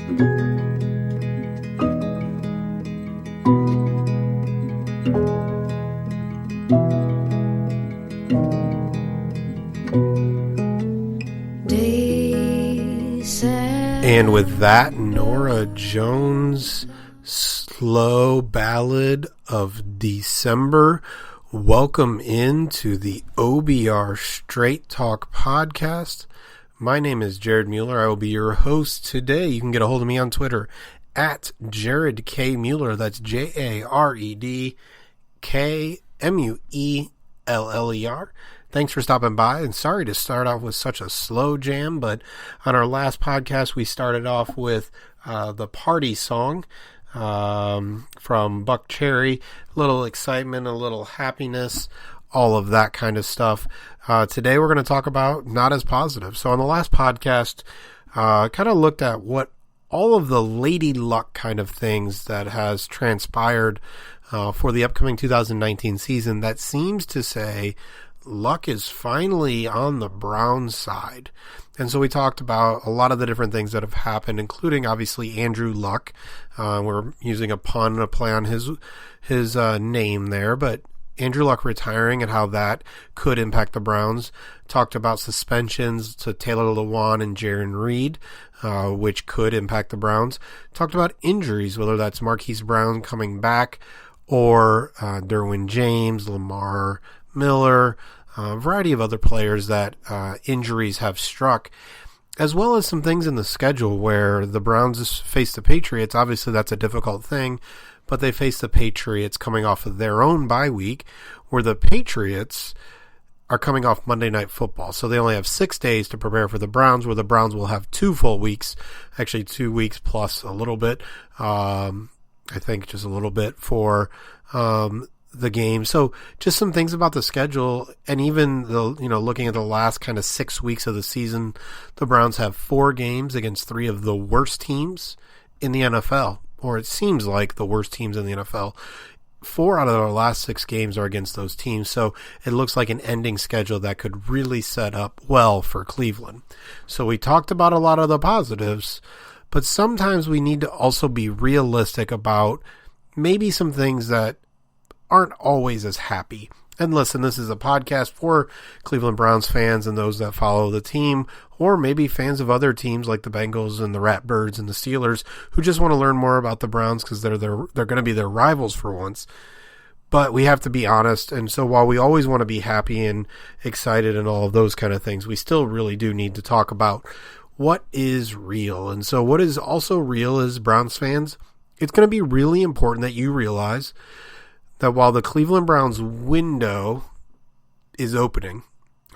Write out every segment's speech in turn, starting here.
And with that, Norah Jones' slow ballad of December. Welcome into the OBR Straight Talk podcast. My name is Jared Mueller. I will be your host today. You can get a hold of me on Twitter at Jared K. Mueller. That's JaredKMueller. Thanks for stopping by, and sorry to start off with such a slow jam, but on our last podcast, we started off with the party song from Buck Cherry. A little excitement, a little happiness, all of that kind of stuff. Today, we're going to talk about not as positive. So on the last podcast, kind of looked at what all of the lady luck kind of things that has transpired for the upcoming 2019 season that seems to say luck is finally on the Browns side. And so we talked about a lot of the different things that have happened, including obviously Andrew Luck. We're using a pun, a play on his name there, but Andrew Luck retiring and how that could impact the Browns. Talked about suspensions to Taylor Lewan and Jaron Reed, which could impact the Browns. Talked about injuries, whether that's Marquise Brown coming back or Derwin James, Lamar Miller, a variety of other players that injuries have struck, as well as some things in the schedule where the Browns face the Patriots. Obviously, that's a difficult thing, but they face the Patriots coming off of their own bye week, where the Patriots are coming off Monday Night Football. So they only have 6 days to prepare for the Browns, where the Browns will have 2 full weeks, actually 2 weeks plus a little bit, I think just a little bit for the game. So just some things about the schedule, and even looking at the last kind of 6 weeks of the season, the Browns have 4 games against 3 of the worst teams in the NFL, or it seems like the worst teams in the NFL. 4 out of their last 6 games are against those teams, so it looks like an ending schedule that could really set up well for Cleveland. So we talked about a lot of the positives, but sometimes we need to also be realistic about maybe some things that aren't always as happy. And listen, this is a podcast for Cleveland Browns fans and those that follow the team, or maybe fans of other teams like the Bengals and the Ratbirds and the Steelers who just want to learn more about the Browns because they're going to be their rivals for once. But we have to be honest, and so while we always want to be happy and excited and all of those kind of things, we still really do need to talk about what is real. And so what is also real is, Browns fans, it's going to be really important that you realize that while the Cleveland Browns window is opening,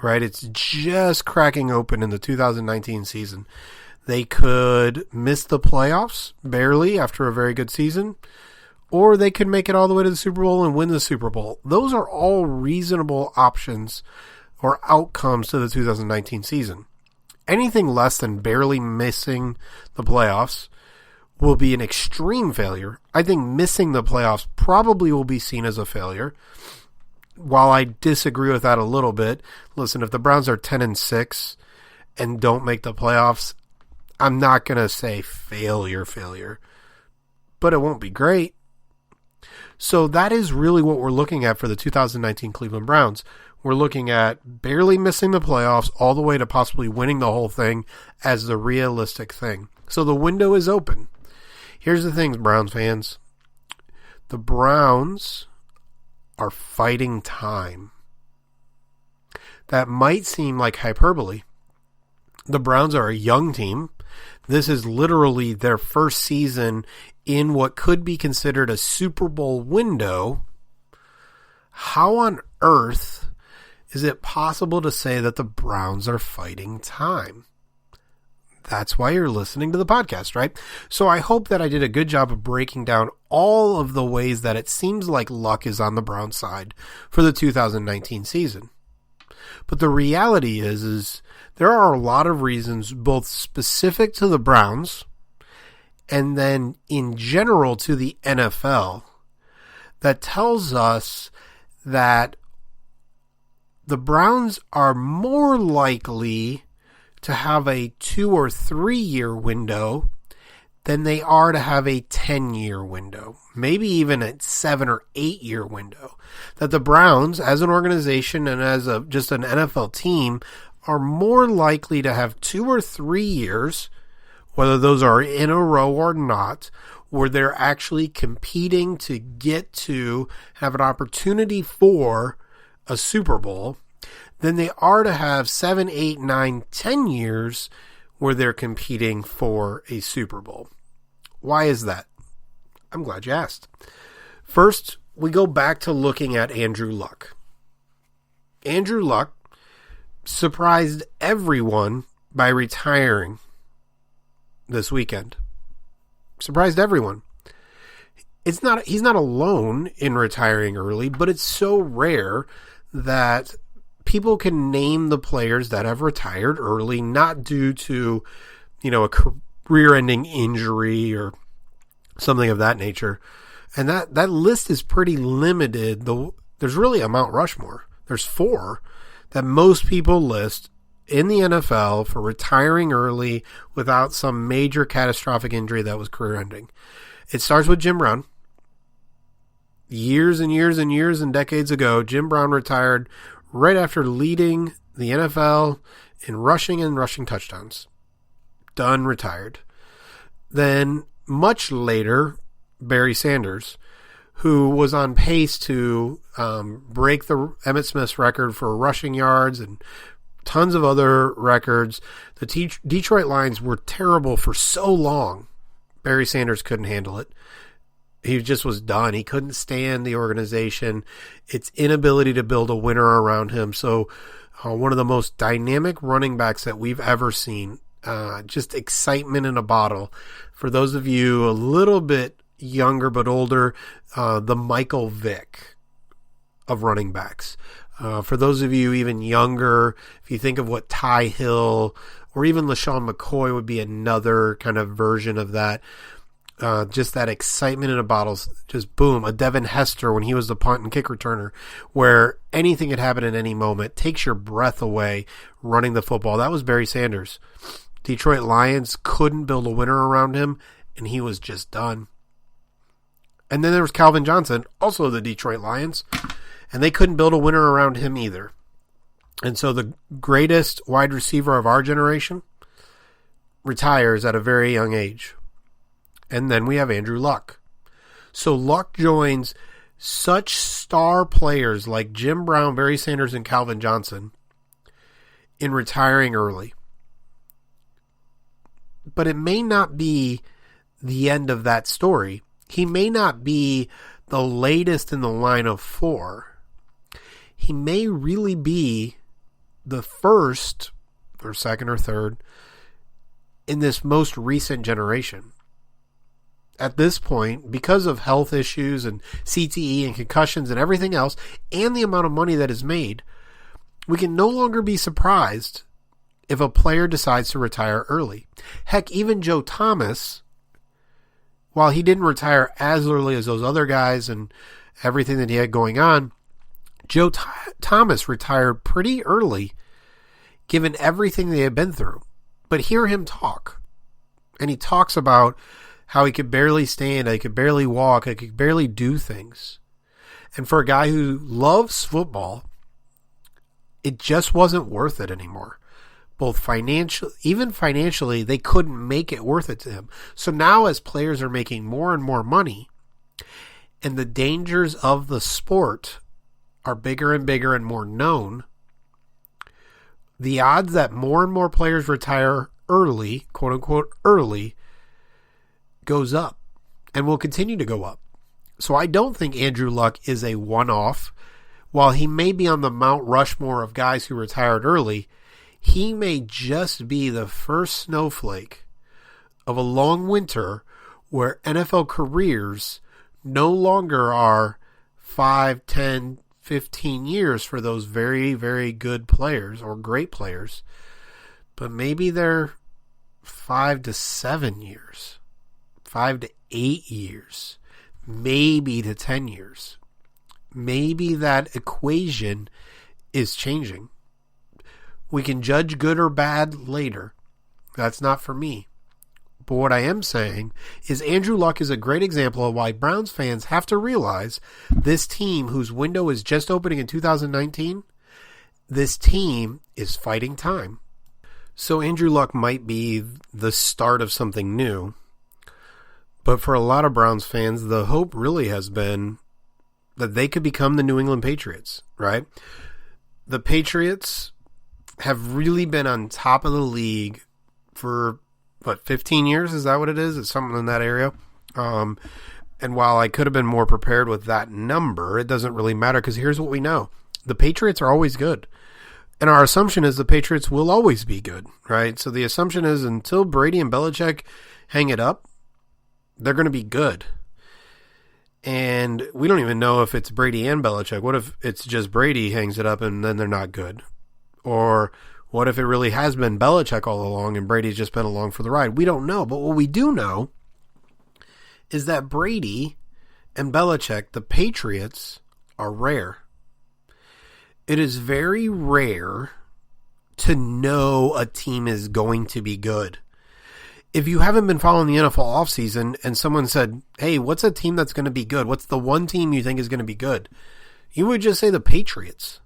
right, it's just cracking open in the 2019 season, they could miss the playoffs barely after a very good season, or they could make it all the way to the Super Bowl and win the Super Bowl. Those are all reasonable options or outcomes to the 2019 season. Anything less than barely missing the playoffs will be an extreme failure. I think missing the playoffs probably will be seen as a failure. While I disagree with that a little bit, listen, if the Browns are 10-6 and don't make the playoffs, I'm not going to say failure, but it won't be great. So that is really what we're looking at for the 2019 Cleveland Browns. We're looking at barely missing the playoffs all the way to possibly winning the whole thing as the realistic thing. So the window is open. Here's the thing, Browns fans. The Browns are fighting time. That might seem like hyperbole. The Browns are a young team. This is literally their first season in what could be considered a Super Bowl window. How on earth is it possible to say that the Browns are fighting time? That's why you're listening to the podcast, right? So I hope that I did a good job of breaking down all of the ways that it seems like luck is on the Browns side for the 2019 season. But the reality is there are a lot of reasons, both specific to the Browns and then in general to the NFL, that tells us that the Browns are more likely to have a 2 or 3 year window than they are to have a 10-year window, maybe even a 7 or 8-year window. That the Browns, as an organization and as just an NFL team, are more likely to have 2 or 3 years, whether those are in a row or not, where they're actually competing to get to have an opportunity for a Super Bowl, than they are to have 7, 8, 9, 10 years where they're competing for a Super Bowl. Why is that? I'm glad you asked. First, we go back to looking at Andrew Luck. Andrew Luck surprised everyone by retiring this weekend. Surprised everyone. He's not alone in retiring early, but it's so rare that people can name the players that have retired early, not due to, a career-ending injury or something of that nature. And that list is pretty limited. There's really a Mount Rushmore. There's 4 that most people list in the NFL for retiring early without some major catastrophic injury that was career-ending. It starts with Jim Brown. Years and years and years and decades ago, Jim Brown retired right after leading the NFL in rushing and rushing touchdowns. Done, retired. Then, much later, Barry Sanders, who was on pace to break the Emmitt Smith's record for rushing yards and tons of other records. The Detroit Lions were terrible for so long. Barry Sanders couldn't handle it. He just was done. He couldn't stand the organization, its inability to build a winner around him. So one of the most dynamic running backs that we've ever seen. Just excitement in a bottle. For those of you a little bit younger but older, the Michael Vick of running backs. For those of you even younger, if you think of what Ty Hill or even LaShawn McCoy would be another kind of version of that. Just that excitement in a bottle, just boom, a Devin Hester when he was the punt and kick returner, where anything could happen at any moment, takes your breath away running the football. That was Barry Sanders. Detroit Lions couldn't build a winner around him, and he was just done. And then there was Calvin Johnson, also the Detroit Lions, and they couldn't build a winner around him either. And so the greatest wide receiver of our generation retires at a very young age. And then we have Andrew Luck. So Luck joins such star players like Jim Brown, Barry Sanders, and Calvin Johnson in retiring early. But it may not be the end of that story. He may not be the latest in the line of 4. He may really be the first or second or third in this most recent generation. At this point, because of health issues and CTE and concussions and everything else, and the amount of money that is made, we can no longer be surprised if a player decides to retire early. Heck, even Joe Thomas, while he didn't retire as early as those other guys and everything that he had going on, Joe Thomas retired pretty early, given everything they had been through. But hear him talk. And he talks about how he could barely stand, he could barely walk, he could barely do things. And for a guy who loves football, it just wasn't worth it anymore. Even financially, they couldn't make it worth it to him. So now as players are making more and more money, and the dangers of the sport are bigger and bigger and more known, the odds that more and more players retire early, quote unquote early, goes up and will continue to go up. So I don't think Andrew Luck is a one-off. While he may be on the Mount Rushmore of guys who retired early, he may just be the first snowflake of a long winter where NFL careers no longer are 5, 10, 15 years for those very, very good players or great players, but maybe they're 5 to 7 years. 5 to 8 years, maybe to 10 years. Maybe that equation is changing. We can judge good or bad later. That's not for me. But what I am saying is Andrew Luck is a great example of why Browns fans have to realize this team, whose window is just opening in 2019, this team is fighting time. So Andrew Luck might be the start of something new. But for a lot of Browns fans, the hope really has been that they could become the New England Patriots, right? The Patriots have really been on top of the league for, 15 years? Is that what it is? It's something in that area. And while I could have been more prepared with that number, it doesn't really matter because here's what we know. The Patriots are always good. And our assumption is the Patriots will always be good, right? So the assumption is until Brady and Belichick hang it up, they're going to be good. And we don't even know if it's Brady and Belichick. What if it's just Brady hangs it up and then they're not good? Or what if it really has been Belichick all along and Brady's just been along for the ride? We don't know. But what we do know is that Brady and Belichick, the Patriots, are rare. It is very rare to know a team is going to be good. If you haven't been following the NFL offseason and someone said, hey, what's a team that's going to be good? What's the one team you think is going to be good? You would just say the Patriots.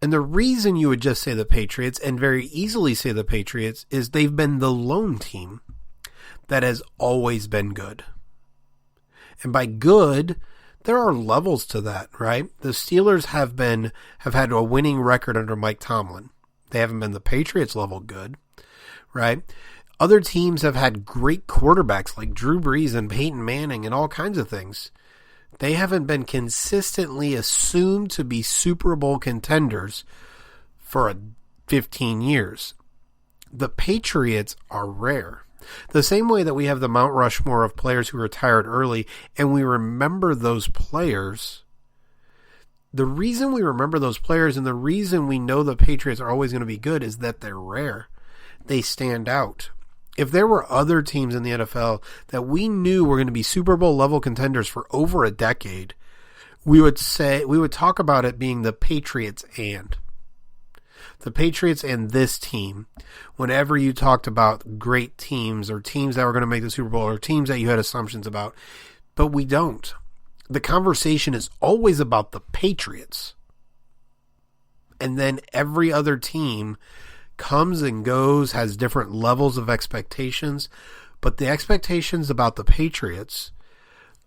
And the reason you would just say the Patriots and very easily say the Patriots is they've been the lone team that has always been good. And by good, there are levels to that, right? The Steelers have had a winning record under Mike Tomlin. They haven't been the Patriots level good, right? Other teams have had great quarterbacks like Drew Brees and Peyton Manning and all kinds of things. They haven't been consistently assumed to be Super Bowl contenders for 15 years. The Patriots are rare. The same way that we have the Mount Rushmore of players who retired early and we remember those players. The reason we remember those players and the reason we know the Patriots are always going to be good is that they're rare. They stand out. If there were other teams in the NFL that we knew were going to be Super Bowl level contenders for over a decade, we would talk about it being the Patriots and this team. Whenever you talked about great teams or teams that were going to make the Super Bowl or teams that you had assumptions about, but we don't. The conversation is always about the Patriots. And then every other team comes and goes, has different levels of expectations, but the expectations about the Patriots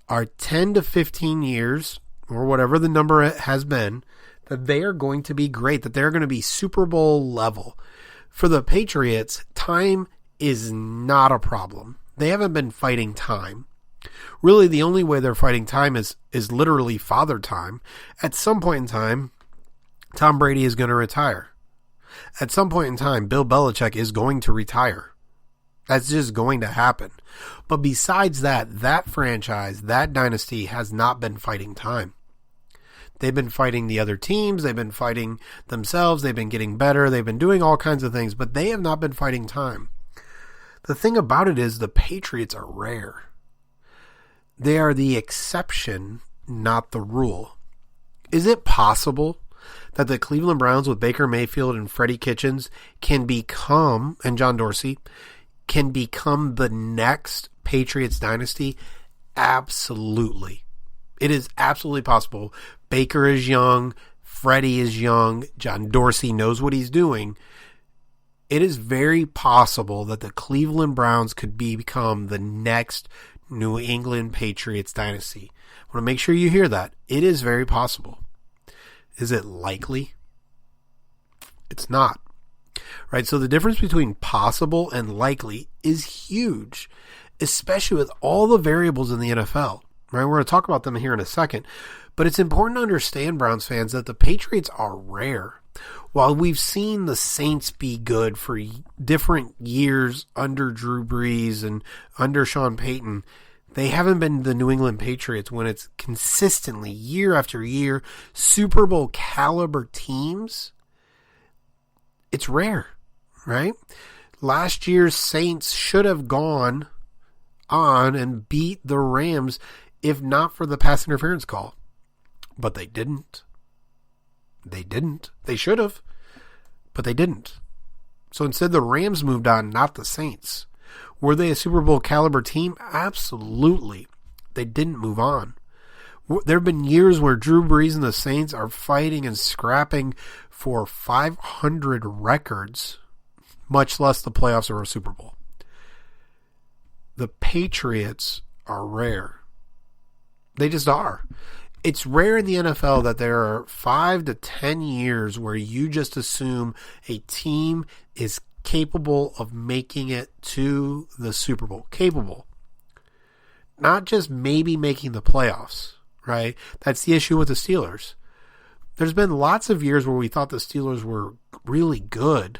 are 10 to 15 years, or whatever the number has been, that they are going to be great, that they're going to be Super Bowl level. For the Patriots, time is not a problem. They haven't been fighting time. Really, the only way they're fighting time is literally father time. At some point in time, Tom Brady is going to retire. At some point in time, Bill Belichick is going to retire. That's just going to happen. But besides that, that franchise, that dynasty has not been fighting time. They've been fighting the other teams. They've been fighting themselves. They've been getting better. They've been doing all kinds of things, but they have not been fighting time. The thing about it is the Patriots are rare. They are the exception, not the rule. Is it possible that the Cleveland Browns with Baker Mayfield and Freddie Kitchens can become, and John Dorsey, can become the next Patriots dynasty? Absolutely. It is absolutely possible. Baker is young. Freddie is young. John Dorsey knows what he's doing. It is very possible that the Cleveland Browns could become the next New England Patriots dynasty. I want to make sure you hear that. It is very possible. Is it likely? It's not. Right? So the difference between possible and likely is huge, especially with all the variables in the NFL. Right? We're going to talk about them here in a second. But it's important to understand, Browns fans, that the Patriots are rare. While we've seen the Saints be good for different years under Drew Brees and under Sean Payton, they haven't been the New England Patriots when it's consistently, year after year, Super Bowl caliber teams. It's rare, right? Last year's Saints should have gone on and beat the Rams if not for the pass interference call. But they didn't. They didn't. They should have, but they didn't. So instead the Rams moved on, not the Saints. Were they a Super Bowl caliber team? Absolutely. They didn't move on. There have been years where Drew Brees and the Saints are fighting and scrapping for 500 records, much less the playoffs or a Super Bowl. The Patriots are rare. They just are. It's rare in the NFL that there are 5 to 10 years where you just assume a team is capable of making it to the Super Bowl. Capable. Not just maybe making the playoffs, right? That's the issue with the Steelers. There's been lots of years where we thought the Steelers were really good,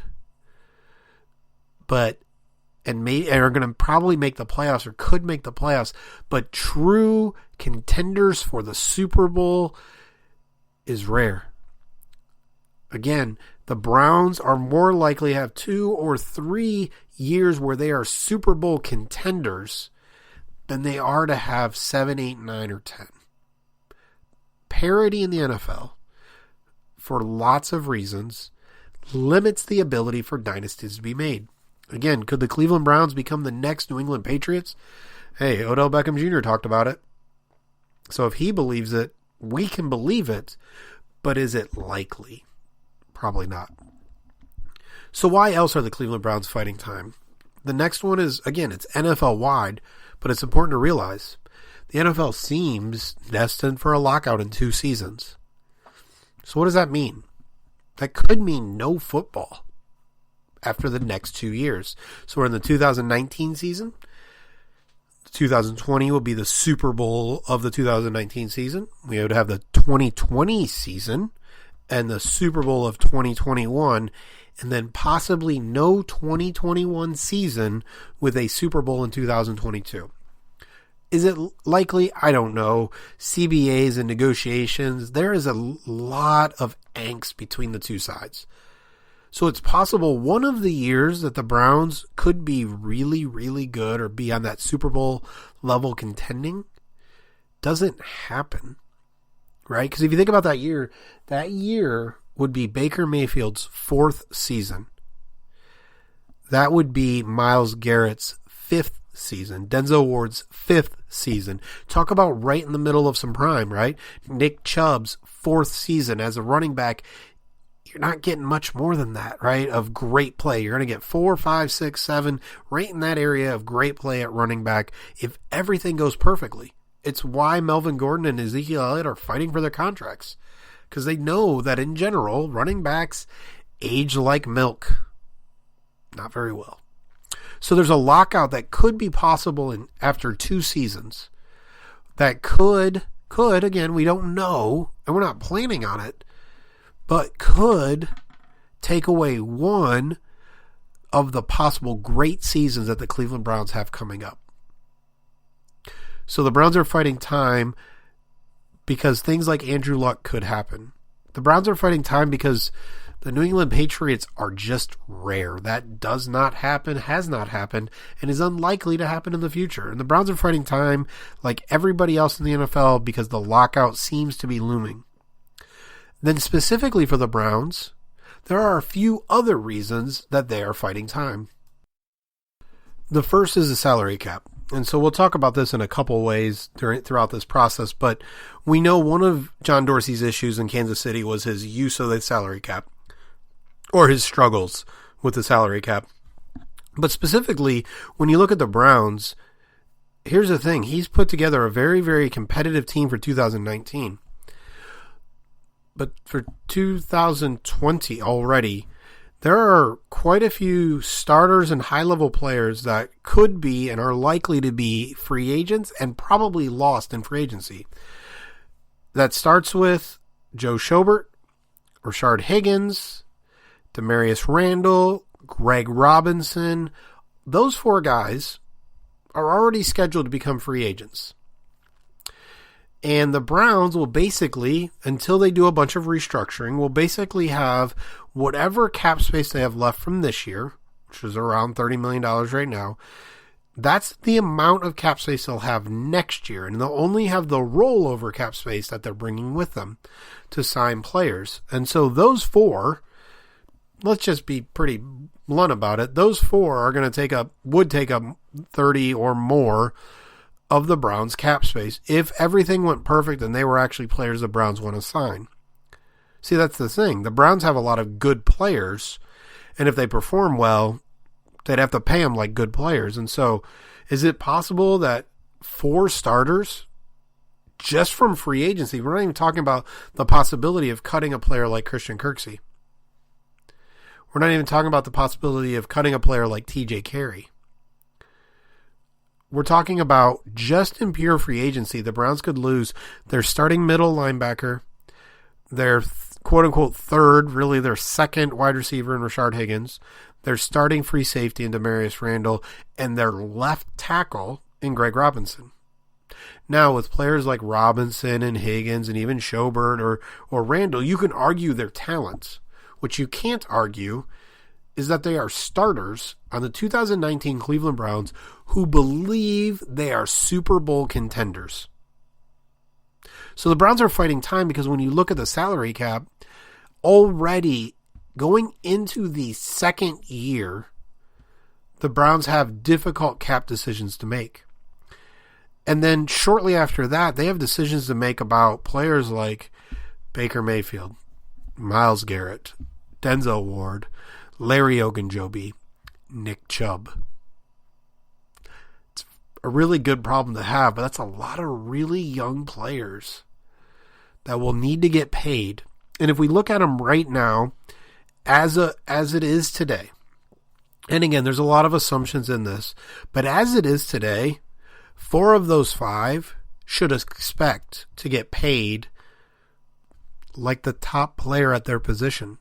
and are going to probably make the playoffs or could make the playoffs, but true contenders for the Super Bowl is rare. Again, the Browns are more likely to have 2 or 3 years where they are Super Bowl contenders than they are to have 7, 8, 9, or 10. Parity in the NFL, for lots of reasons, limits the ability for dynasties to be made. Again, could the Cleveland Browns become the next New England Patriots? Hey, Odell Beckham Jr. talked about it. So if he believes it, we can believe it, but is it likely? Probably not. So why else are the Cleveland Browns fighting time? The next one is, again, it's NFL-wide, but it's important to realize the NFL seems destined for a lockout in 2 seasons. So what does that mean? That could mean no football after the next 2 years. So we're in the 2019 season. 2020 will be the Super Bowl of the 2019 season. We would have the 2020 season and the Super Bowl of 2021, and then possibly no 2021 season with a Super Bowl in 2022. Is it likely? I don't know. CBAs and negotiations, there is a lot of angst between the two sides. So it's possible one of the years that the Browns could be really, really good or be on that Super Bowl level contending doesn't happen, right? Because if you think about that year would be Baker Mayfield's 4th season. That would be Myles Garrett's 5th season. Denzel Ward's 5th season. Talk about right in the middle of some prime, right? Nick Chubb's 4th season as a running back. You're not getting much more than that, right, of great play. You're going to get 4, 5, 6, 7, right in that area of great play at running back if everything goes perfectly. It's why Melvin Gordon and Ezekiel Elliott are fighting for their contracts, because they know that in general, running backs age like milk. Not very well. So there's a lockout that could be possible after 2 seasons. That could, again, we don't know, and we're not planning on it, but could take away one of the possible great seasons that the Cleveland Browns have coming up. So the Browns are fighting time because things like Andrew Luck could happen. The Browns are fighting time because the New England Patriots are just rare. That does not happen, has not happened, and is unlikely to happen in the future. And the Browns are fighting time like everybody else in the NFL because the lockout seems to be looming. Then specifically for the Browns, there are a few other reasons that they are fighting time. The first is the salary cap. And so we'll talk about this in a couple ways throughout this process, but we know one of John Dorsey's issues in Kansas City was his use of the salary cap, or his struggles with the salary cap. But specifically, when you look at the Browns, here's the thing. He's put together a very, very competitive team for 2019. But for 2020 already, there are quite a few starters and high-level players that could be and are likely to be free agents and probably lost in free agency. That starts with Joe Schobert, Rashard Higgins, Demarius Randall, Greg Robinson. Those 4 guys are already scheduled to become free agents. And the Browns will basically, until they do a bunch of restructuring, will basically have whatever cap space they have left from this year, which is around $30 million right now. That's the amount of cap space they'll have next year. And they'll only have the rollover cap space that they're bringing with them to sign players. And so those 4 let's just be pretty blunt about it. Those four are going to would take up 30 or more of the Browns' cap space if everything went perfect and they were actually players the Browns want to sign. See, that's the thing. The Browns have a lot of good players, and if they perform well, they'd have to pay them like good players. And so, is it possible that 4 starters, just from free agency, we're not even talking about the possibility of cutting a player like Christian Kirksey. We're not even talking about the possibility of cutting a player like TJ Carey. We're talking about just in pure free agency, the Browns could lose their starting middle linebacker, their quote-unquote third, really their second wide receiver in Rashard Higgins, their starting free safety in Demarius Randall, and their left tackle in Greg Robinson. Now, with players like Robinson and Higgins and even Schobert or Randall, you can argue their talents. What you can't argue is that they are starters on the 2019 Cleveland Browns who believe they are Super Bowl contenders. So the Browns are fighting time because when you look at the salary cap, already going into the second year, the Browns have difficult cap decisions to make. And then shortly after that, they have decisions to make about players like Baker Mayfield, Myles Garrett, Denzel Ward, Larry Ogunjobi, Nick Chubb. It's a really good problem to have, but that's a lot of really young players that will need to get paid. And if we look at them right now, as it is today, and again, there's a lot of assumptions in this, but as it is today, 4 of those 5 should expect to get paid like the top player at their position.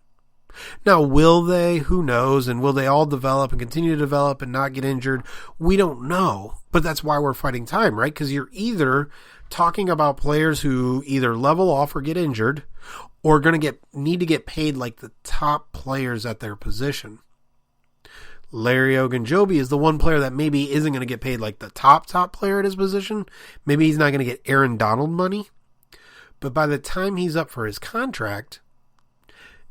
Now, will they? Who knows? And will they all develop and continue to develop and not get injured? We don't know. But that's why we're fighting time, right? Because you're either talking about players who either level off or get injured or going to need to get paid like the top players at their position. Larry Ogunjobi is the one player that maybe isn't going to get paid like the top player at his position. Maybe he's not going to get Aaron Donald money. But by the time he's up for his contract,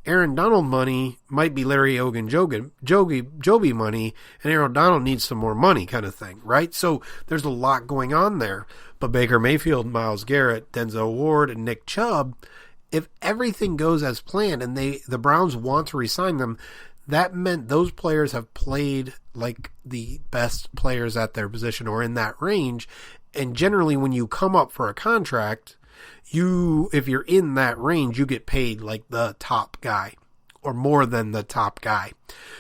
Aaron Donald money might be Larry Ogunjobi money, and Aaron Donald needs some more money kind of thing, right? So there's a lot going on there. But Baker Mayfield, Myles Garrett, Denzel Ward, and Nick Chubb, if everything goes as planned and the Browns want to re-sign them, that meant those players have played like the best players at their position or in that range. And generally when you come up for a contract, if you're in that range, you get paid like the top guy or more than the top guy.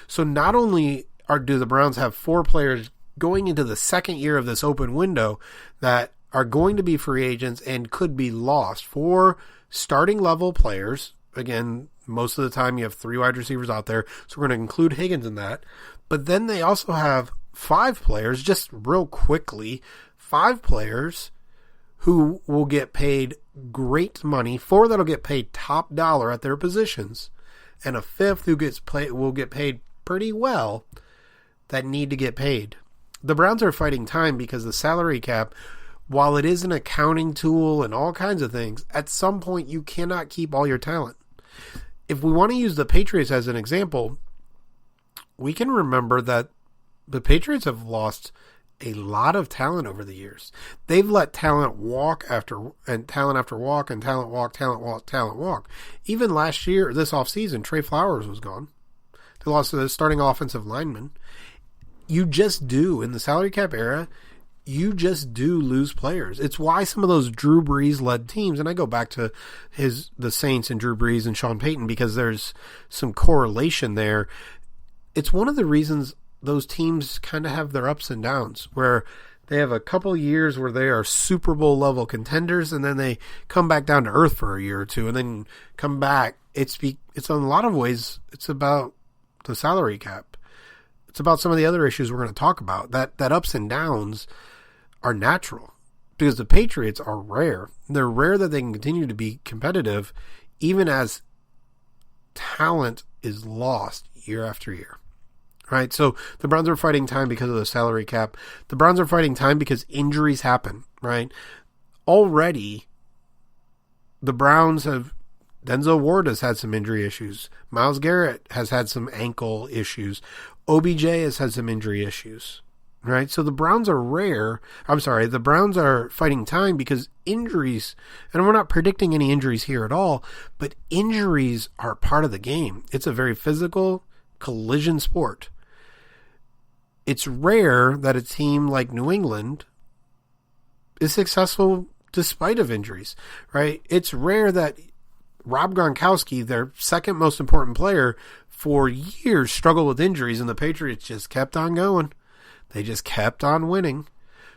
So not only do the Browns have 4 players going into the second year of this open window that are going to be free agents and could be lost, 4 starting level players. Again, most of the time you have 3 wide receivers out there, so we're going to include Higgins in that. But then they also have 5 players, just real quickly, 5 players who will get paid great money, 4 that'll get paid top dollar at their positions, and a 5th who will get paid pretty well that need to get paid. The Browns are fighting time because the salary cap, while it is an accounting tool and all kinds of things, at some point you cannot keep all your talent. If we want to use the Patriots as an example, we can remember that the Patriots have lost a lot of talent over the years. They've let talent walk after walk and talent walk. Even last year, this offseason, Trey Flowers was gone. They lost the starting offensive lineman. You just do. In the salary cap era, you just do lose players. It's why some of those Drew Brees-led teams, and I go back to the Saints and Drew Brees and Sean Payton because there's some correlation there. It's one of the reasons those teams kind of have their ups and downs, where they have a couple years where they are Super Bowl level contenders, and then they come back down to earth for a year or two, and then come back. It's in a lot of ways, it's about the salary cap. It's about some of the other issues we're going to talk about. That ups and downs are natural because the Patriots are rare. They're rare that they can continue to be competitive even as talent is lost year after year. Right, so the Browns are fighting time because of the salary cap. The Browns are fighting time because injuries happen, right? Already, the Browns have Denzel Ward has had some injury issues. Myles Garrett has had some ankle issues. OBJ has had some injury issues, right? So the Browns are the Browns are fighting time because injuries, and we're not predicting any injuries here at all, but injuries are part of the game. It's a very physical collision sport. It's rare that a team like New England is successful despite of injuries, right? It's rare that Rob Gronkowski, their second most important player, for years struggled with injuries, and the Patriots just kept on going. They just kept on winning.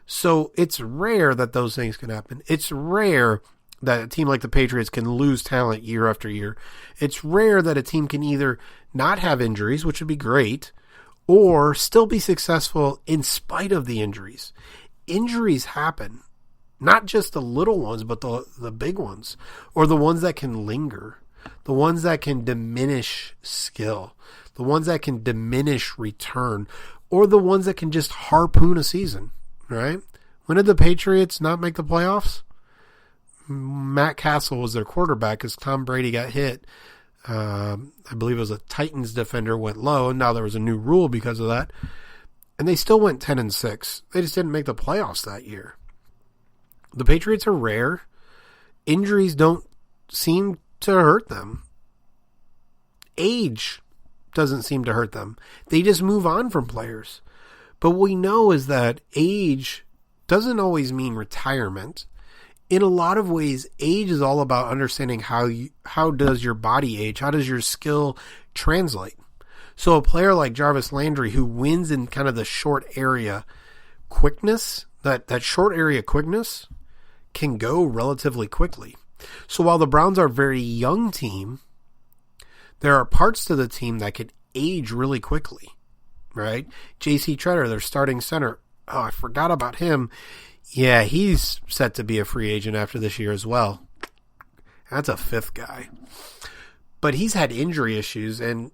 So it's rare that those things can happen. It's rare that a team like the Patriots can lose talent year after year. It's rare that a team can either not have injuries, which would be great, or still be successful in spite of the injuries. Injuries happen. Not just the little ones, but the big ones, or the ones that can linger, the ones that can diminish skill, the ones that can diminish return, or the ones that can just harpoon a season, right? When did the Patriots not make the playoffs? Matt Castle was their quarterback because Tom Brady got hit. I believe it was a Titans defender went low, and now there was a new rule because of that. And they still went 10-6. They just didn't make the playoffs that year. The Patriots are rare. Injuries don't seem to hurt them. Age doesn't seem to hurt them. They just move on from players. But what we know is that age doesn't always mean retirement. In a lot of ways, age is all about understanding how does your body age, how does your skill translate. So a player like Jarvis Landry, who wins in kind of the short area quickness, that short area quickness can go relatively quickly. So while the Browns are a very young team, there are parts to the team that could age really quickly, right? J.C. Treader, their starting center. Oh, I forgot about him. Yeah, he's set to be a free agent after this year as well. That's a fifth guy. But he's had injury issues, and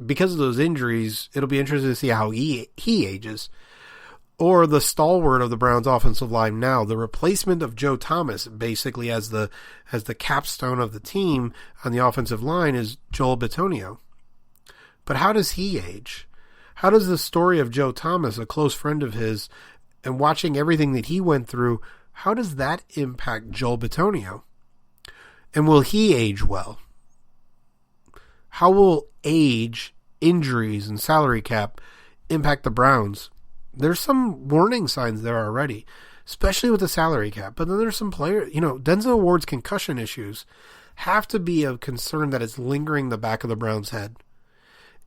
because of those injuries, it'll be interesting to see how he ages. Or the stalwart of the Browns offensive line now, the replacement of Joe Thomas, basically as the capstone of the team on the offensive line, is Joel Bitonio. But how does he age? How does the story of Joe Thomas, a close friend of his, and watching everything that he went through, how does that impact Joel Bitonio? And will he age well? How will age, injuries, and salary cap impact the Browns? There's some warning signs there already, especially with the salary cap. But then there's some players, Denzel Ward's concussion issues have to be of concern that it's lingering the back of the Browns' head.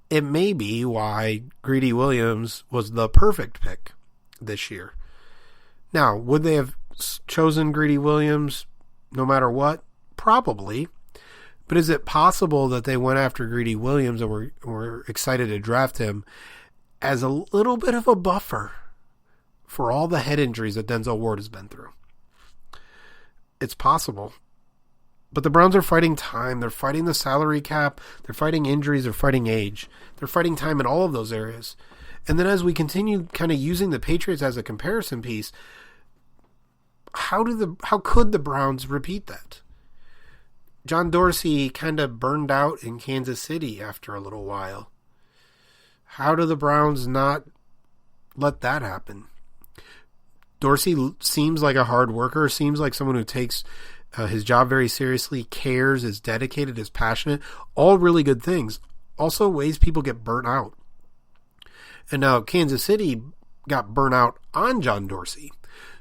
It may be why Greedy Williams was the perfect pick this year. Now, would they have chosen Greedy Williams no matter what? Probably. But is it possible that they went after Greedy Williams and were excited to draft him as a little bit of a buffer for all the head injuries that Denzel Ward has been through? It's possible. But the Browns are fighting time. They're fighting the salary cap. They're fighting injuries. They're fighting age. They're fighting time in all of those areas. And then as we continue kind of using the Patriots as a comparison piece, how could the Browns repeat that? John Dorsey kind of burned out in Kansas City after a little while. How do the Browns not let that happen? Dorsey seems like a hard worker, seems like someone who takes his job very seriously, cares, is dedicated, is passionate. All really good things. Also ways people get burnt out. And now Kansas City got burnt out on John Dorsey.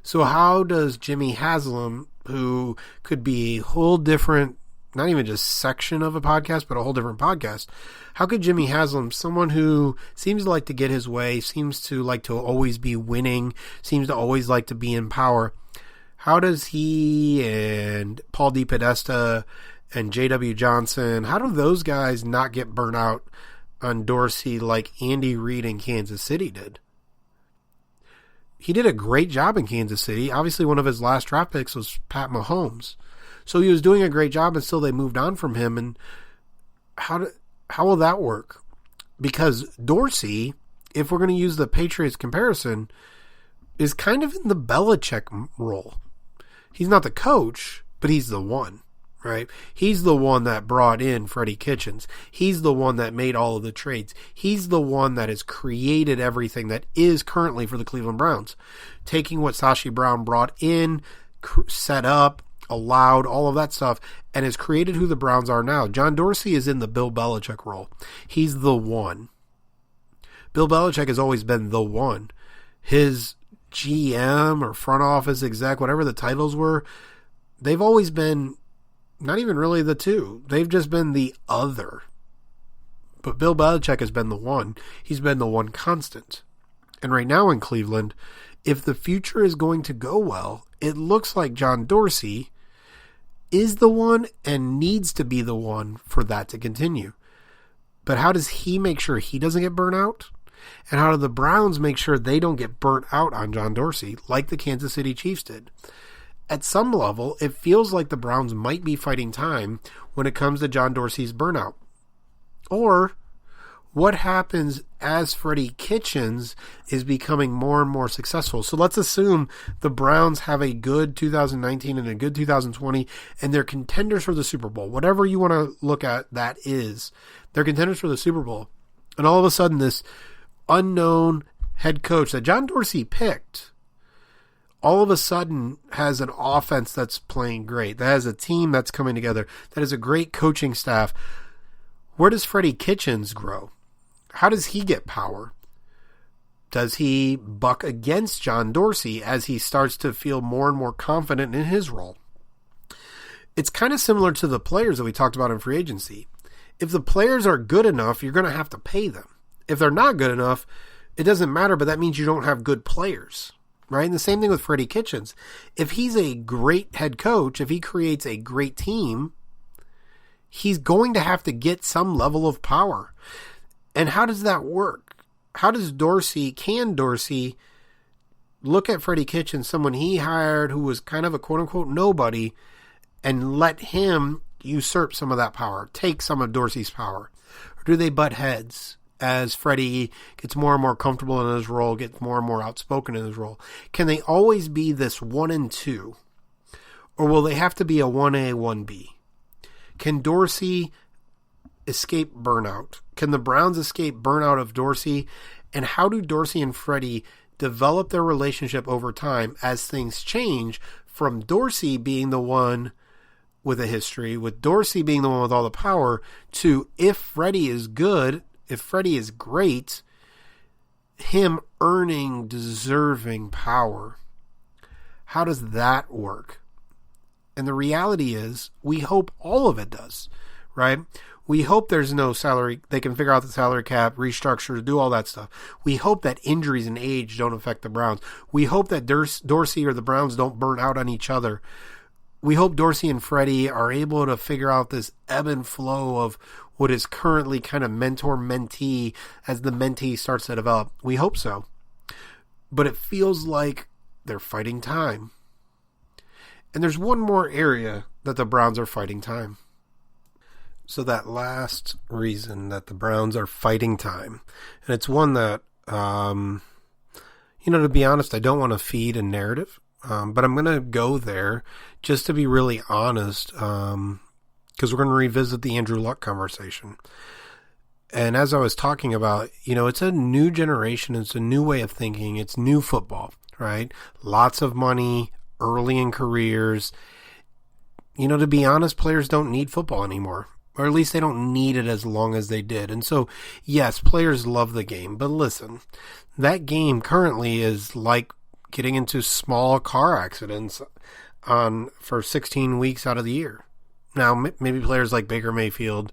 So how does Jimmy Haslam, who could be a whole different, not even just section of a podcast, but a whole different podcast, how could Jimmy Haslam, someone who seems to like to get his way, seems to like to always be winning, seems to always like to be in power, how does he and Paul DePodesta and J.W. Johnson, how do those guys not get burnt out on Dorsey like Andy Reid in Kansas City did? He did a great job in Kansas City. Obviously, one of his last draft picks was Pat Mahomes. So he was doing a great job until they moved on from him. And how will that work? Because Dorsey, if we're going to use the Patriots comparison, is kind of in the Belichick role. He's not the coach, but he's the one, right? He's the one that brought in Freddie Kitchens. He's the one that made all of the trades. He's the one that has created everything that is currently for the Cleveland Browns. Taking what Sashi Brown brought in, set up, allowed, all of that stuff, and has created who the Browns are now. John Dorsey is in the Bill Belichick role. He's the one. Bill Belichick has always been the one. His GM or front office exec, whatever the titles were, they've always been not even really the two. They've just been the other. But Bill Belichick has been the one. He's been the one constant. And right now in Cleveland, if the future is going to go well, it looks like John Dorsey is the one and needs to be the one for that to continue. But how does he make sure he doesn't get burnt out? And how do the Browns make sure they don't get burnt out on John Dorsey like the Kansas City Chiefs did? At some level, it feels like the Browns might be fighting time when it comes to John Dorsey's burnout. Or what happens as Freddie Kitchens is becoming more and more successful? So let's assume the Browns have a good 2019 and a good 2020, and they're contenders for the Super Bowl. Whatever you want to look at, that is. They're contenders for the Super Bowl. And all of a sudden, this unknown head coach that John Dorsey picked all of a sudden has an offense that's playing great, that has a team that's coming together, that has a great coaching staff. Where does Freddie Kitchens grow? How does he get power? Does he buck against John Dorsey as he starts to feel more and more confident in his role? It's kind of similar to the players that we talked about in free agency. If the players are good enough, you're going to have to pay them. If they're not good enough, it doesn't matter, but that means you don't have good players. Right? And the same thing with Freddie Kitchens. If he's a great head coach, if he creates a great team, he's going to have to get some level of power. And how does that work? How does can Dorsey look at Freddie Kitchens, someone he hired who was kind of a quote-unquote nobody, and let him usurp some of that power, take some of Dorsey's power? Or do they butt heads? As Freddie gets more and more comfortable in his role, gets more and more outspoken in his role? Can they always be this 1 and 2? Or will they have to be a 1A, 1B? Can Dorsey escape burnout? Can the Browns escape burnout of Dorsey? And how do Dorsey and Freddie develop their relationship over time as things change from Dorsey being the one with a history, with Dorsey being the one with all the power, to if Freddie is good, if Freddie is great, him earning, deserving power? How does that work? And the reality is, we hope all of it does, right? We hope there's no salary, they can figure out the salary cap, restructure, do all that stuff. We hope that injuries and age don't affect the Browns. We hope that Dorsey or the Browns don't burn out on each other. We hope Dorsey and Freddie are able to figure out this ebb and flow of what is currently kind of mentor-mentee as the mentee starts to develop. We hope so. But it feels like they're fighting time. And there's one more area that the Browns are fighting time. So that last reason that the Browns are fighting time, and it's one that, to be honest, I don't want to feed a narrative, but I'm going to go there just to be really honest, because we're going to revisit the Andrew Luck conversation. And as I was talking about, it's a new generation. It's a new way of thinking. It's new football, right? Lots of money early in careers. To be honest, players don't need football anymore, or at least they don't need it as long as they did. And so, yes, players love the game. But listen, that game currently is like getting into small car accidents for 16 weeks out of the year. Now, maybe players like Baker Mayfield,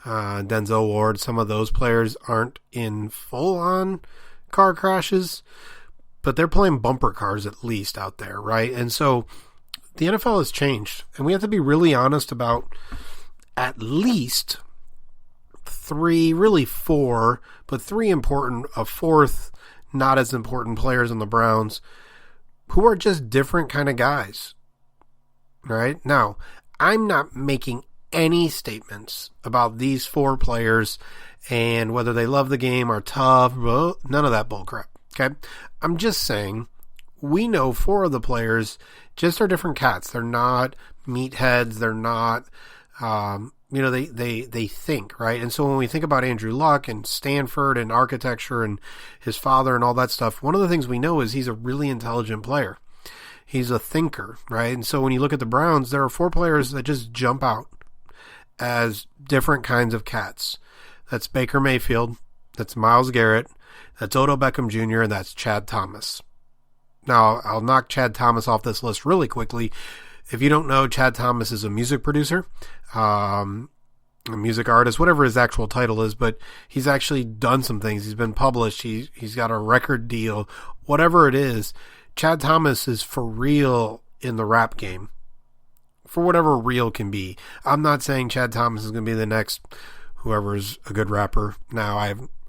Denzel Ward, some of those players aren't in full-on car crashes, but they're playing bumper cars at least out there, right? And so the NFL has changed, and we have to be really honest about at least 3, really 4, but 3 important, a 4th not as important players on the Browns who are just different kind of guys, right? Now, I'm not making any statements about these 4 players and whether they love the game, are tough, none of that bullcrap, okay? I'm just saying we know 4 of the players just are different cats. They're not meatheads. They're not, they think, right? And so when we think about Andrew Luck and Stanford and architecture and his father and all that stuff, one of the things we know is he's a really intelligent player. He's a thinker, right? And so when you look at the Browns, there are 4 players that just jump out as different kinds of cats. That's Baker Mayfield, that's Myles Garrett, that's Odell Beckham Jr., and that's Chad Thomas. Now, I'll knock Chad Thomas off this list really quickly. If you don't know, Chad Thomas is a music producer, a music artist, whatever his actual title is, but he's actually done some things. He's been published. He's got a record deal. Whatever it is, Chad Thomas is for real in the rap game, for whatever real can be. I'm not saying Chad Thomas is going to be the next whoever's a good rapper. Now,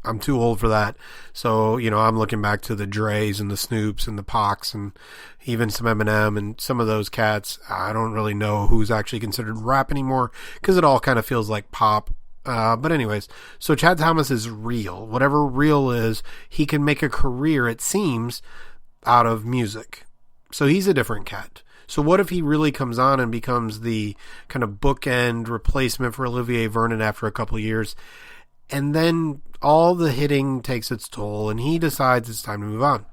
I'm too old for that. So, I'm looking back to the Dre's and the Snoops and the Pacs and even some Eminem and some of those cats. I don't really know who's actually considered rap anymore because it all kind of feels like pop. But anyways, so Chad Thomas is real. Whatever real is, he can make a career, it seems, out of music. So he's a different cat. So what if he really comes on and becomes the kind of bookend replacement for Olivier Vernon after a couple of years, and then all the hitting takes its toll and he decides it's time to move on?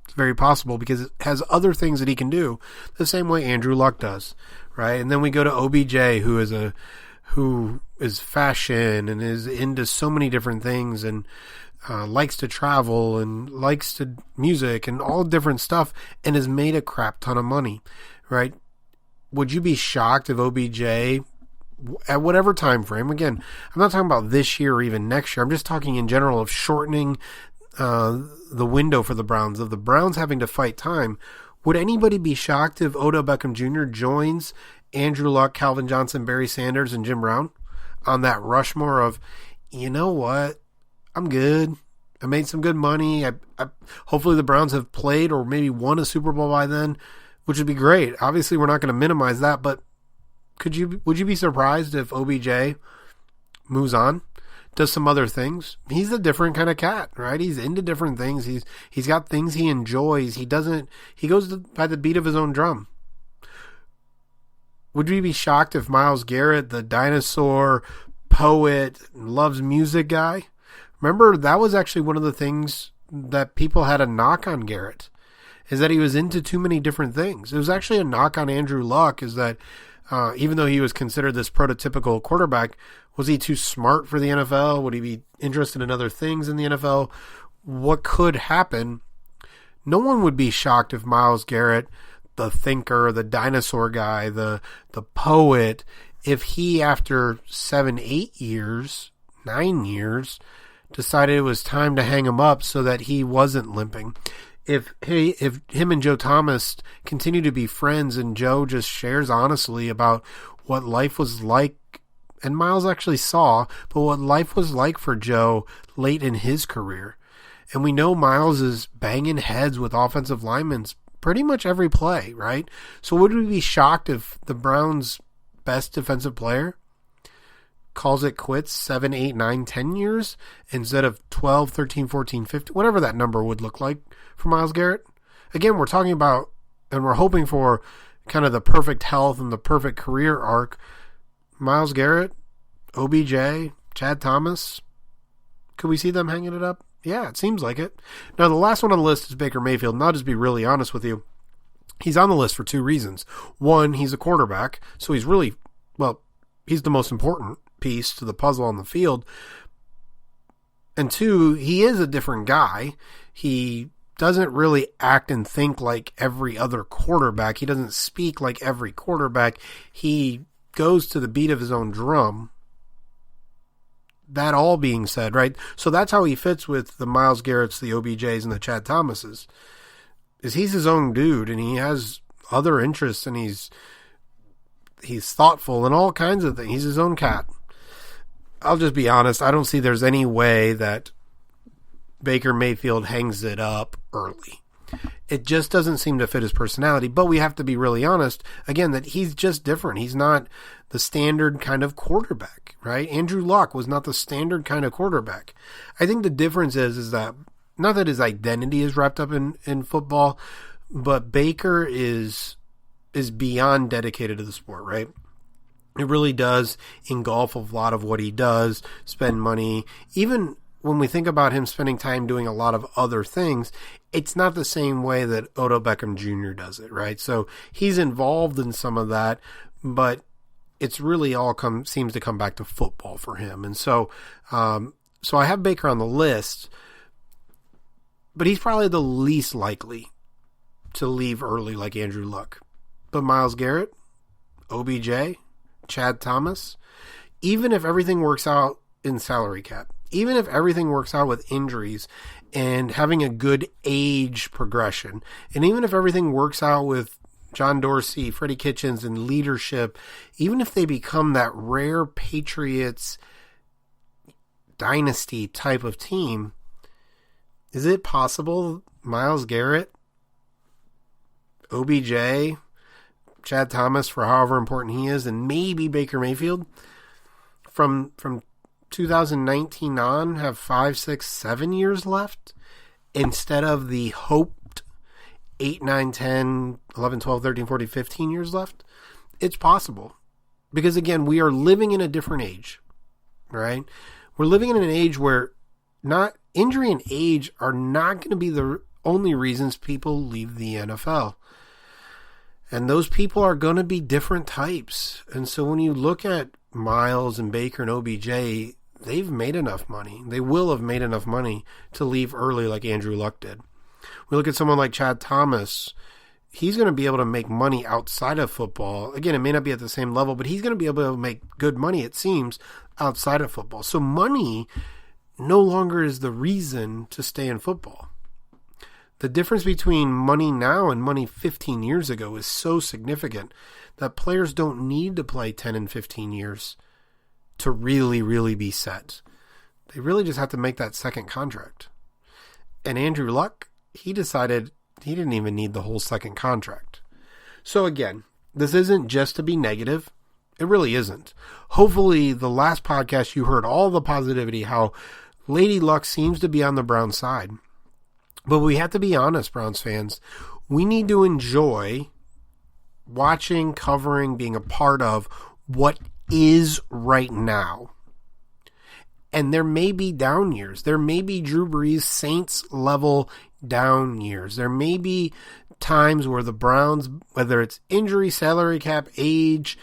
It's very possible because it has other things that he can do the same way Andrew Luck does, right? And then we go to OBJ, who is fashion and is into so many different things and likes to travel and likes to music and all different stuff and has made a crap ton of money, right? Would you be shocked if OBJ, at whatever time frame, again, I'm not talking about this year or even next year, I'm just talking in general of shortening the window for the Browns, of the Browns having to fight time, would anybody be shocked if Odell Beckham Jr. joins Andrew Luck, Calvin Johnson, Barry Sanders, and Jim Brown on that Rushmore of, you know what, I'm good. I made some good money. I hopefully the Browns have played or maybe won a Super Bowl by then, which would be great. Obviously, we're not going to minimize that, but would you be surprised if OBJ moves on, does some other things? He's a different kind of cat, right? He's into different things. He's got things he enjoys. He goes by the beat of his own drum. Would we be shocked if Myles Garrett, the dinosaur poet, loves music guy? Remember, that was actually one of the things that people had a knock on Garrett, is that he was into too many different things. It was actually a knock on Andrew Luck, is that even though he was considered this prototypical quarterback, was he too smart for the NFL? Would he be interested in other things in the NFL? What could happen? No one would be shocked if Myles Garrett, the thinker, the dinosaur guy, the poet, if he, after 7, 8 years, 9 years, decided it was time to hang him up so that he wasn't limping. If him and Joe Thomas continue to be friends and Joe just shares honestly about what life was like, and Myles actually saw, but what life was like for Joe late in his career. And we know Myles is banging heads with offensive linemen pretty much every play, right? So would we be shocked if the Browns' best defensive player calls it quits 7, 8, 9, 10 years instead of 12, 13, 14, 15, whatever that number would look like for Myles Garrett? Again, we're talking about, and we're hoping for kind of the perfect health and the perfect career arc. Myles Garrett, OBJ, Chad Thomas, could we see them hanging it up? Yeah, it seems like it. Now, the last one on the list is Baker Mayfield, and I'll just be really honest with you. He's on the list for 2 reasons. One, he's a quarterback, so he's really, he's the most important piece to the puzzle on the field. And 2, he is a different guy. He doesn't really act and think like every other quarterback. He doesn't speak like every quarterback. He goes to the beat of his own drum. That all being said, right? So that's how he fits with the Myles Garretts, the OBJs, and the Chad Thomases. Is he's his own dude, and he has other interests, and he's thoughtful and all kinds of things. He's his own cat. I'll just be honest. I don't see there's any way that Baker Mayfield hangs it up early. It just doesn't seem to fit his personality, but we have to be really honest, again, that he's just different. He's not the standard kind of quarterback, right? Andrew Luck was not the standard kind of quarterback. I think the difference is that, not that his identity is wrapped up in football, but Baker is is beyond dedicated to the sport, right? It really does engulf a lot of what he does, spend money. Even when we think about him spending time doing a lot of other things, it's not the same way that Odell Beckham Jr. does it, right? So he's involved in some of that, but it's really all seems to come back to football for him. And so I have Baker on the list, but he's probably the least likely to leave early like Andrew Luck. But Myles Garrett, OBJ, Chad Thomas, even if everything works out in salary cap, even if everything works out with injuries and having a good age progression, and even if everything works out with John Dorsey, Freddie Kitchens, and leadership, even if they become that rare Patriots dynasty type of team, is it possible Myles Garrett, OBJ, Chad Thomas, for however important he is, and maybe Baker Mayfield from 2019 on have 5, 6, 7 years left instead of the hoped 8, 9, 10, 11, 12, 13, 14, 15 years left? It's possible. Because again, we are living in a different age, right? We're living in an age where not injury and age are not going to be the only reasons people leave the NFL. And those people are going to be different types. And so when you look at Myles and Baker and OBJ, they've made enough money. They will have made enough money to leave early like Andrew Luck did. We look at someone like Chad Thomas. He's going to be able to make money outside of football. Again, it may not be at the same level, but he's going to be able to make good money, it seems, outside of football. So money no longer is the reason to stay in football. The difference between money now and money 15 years ago is so significant that players don't need to play 10 and 15 years to really, really be set. They really just have to make that second contract. And Andrew Luck, he decided he didn't even need the whole second contract. So again, this isn't just to be negative. It really isn't. Hopefully the last podcast you heard all the positivity, how Lady Luck seems to be on the Browns side. But we have to be honest, Browns fans. We need to enjoy watching, covering, being a part of what is right now. And there may be down years. There may be Drew Brees Saints level down years. There may be times where the Browns, whether it's injury, salary cap, age,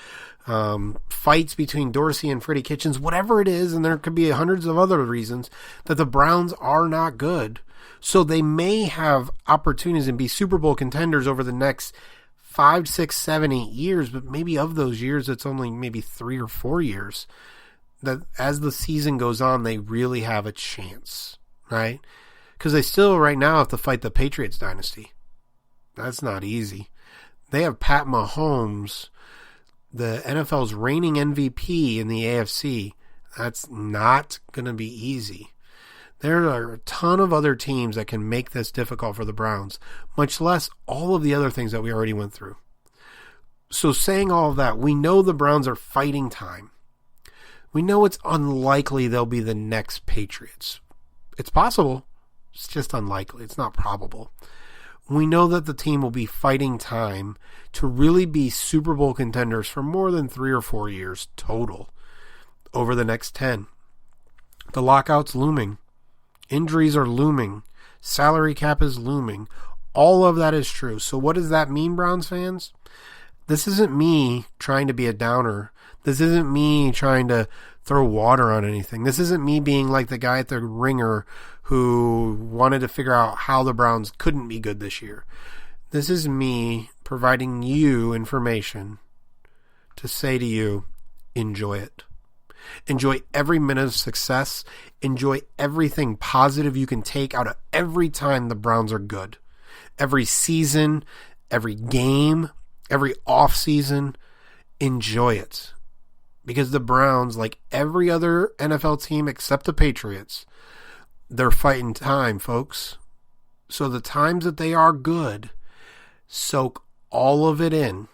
fights between Dorsey and Freddie Kitchens, whatever it is, and there could be hundreds of other reasons that the Browns are not good. So they may have opportunities and be Super Bowl contenders over the next 5, 6, 7, 8 years, but maybe of those years, it's only maybe 3 or 4 years. That as the season goes on, they really have a chance, right? Because they still right now have to fight the Patriots dynasty. That's not easy. They have Pat Mahomes, the NFL's reigning MVP in the AFC. That's not going to be easy. There are a ton of other teams that can make this difficult for the Browns, much less all of the other things that we already went through. So saying all of that, we know the Browns are fighting time. We know it's unlikely they'll be the next Patriots. It's possible. It's just unlikely. It's not probable. We know that the team will be fighting time to really be Super Bowl contenders for more than 3 or 4 years total over the next 10. The lockout's looming. Injuries are looming. Salary cap is looming. All of that is true. So what does that mean, Browns fans? This isn't me trying to be a downer. This isn't me trying to throw water on anything. This isn't me being like the guy at the Ringer who wanted to figure out how the Browns couldn't be good this year. This is me providing you information to say to you, enjoy it. Enjoy every minute of success. Enjoy everything positive you can take out of every time the Browns are good. Every season, every game, every off season, enjoy it. Because the Browns, like every other NFL team except the Patriots, they're fighting time, folks. So the times that they are good, soak all of it in.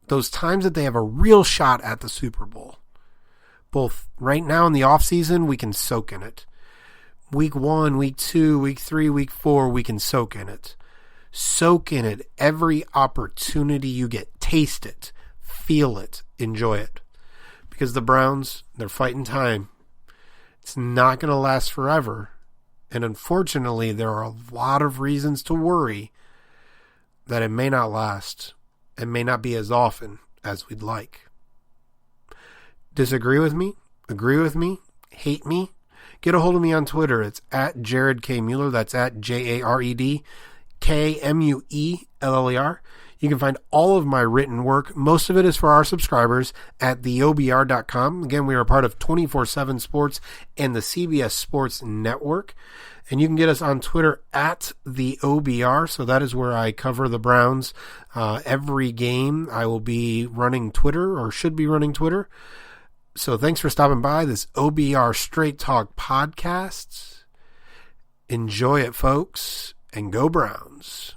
Those times that they have a real shot at the Super Bowl. Both right now in the offseason, we can soak in it. Week 1, week 2, week 3, week 4, we can soak in it. Soak in it every opportunity you get. taste it, feel it, enjoy it. Because the Browns, they're fighting time. It's not going to last forever. And unfortunately, there are a lot of reasons to worry that it may not last and may not be as often as we'd like. Disagree with me? Agree with me? Hate me? Get a hold of me on Twitter. It's at Jared K. Mueller. That's at JaredKMueller. You can find all of my written work. Most of it is for our subscribers at theobr.com. Again, we are a part of 24/7 Sports and the CBS Sports Network. And you can get us on Twitter at theobr. So that is where I cover the Browns. Every game I will be running Twitter, or should be running Twitter. So thanks for stopping by this OBR Straight Talk podcast. Enjoy it, folks, and go Browns.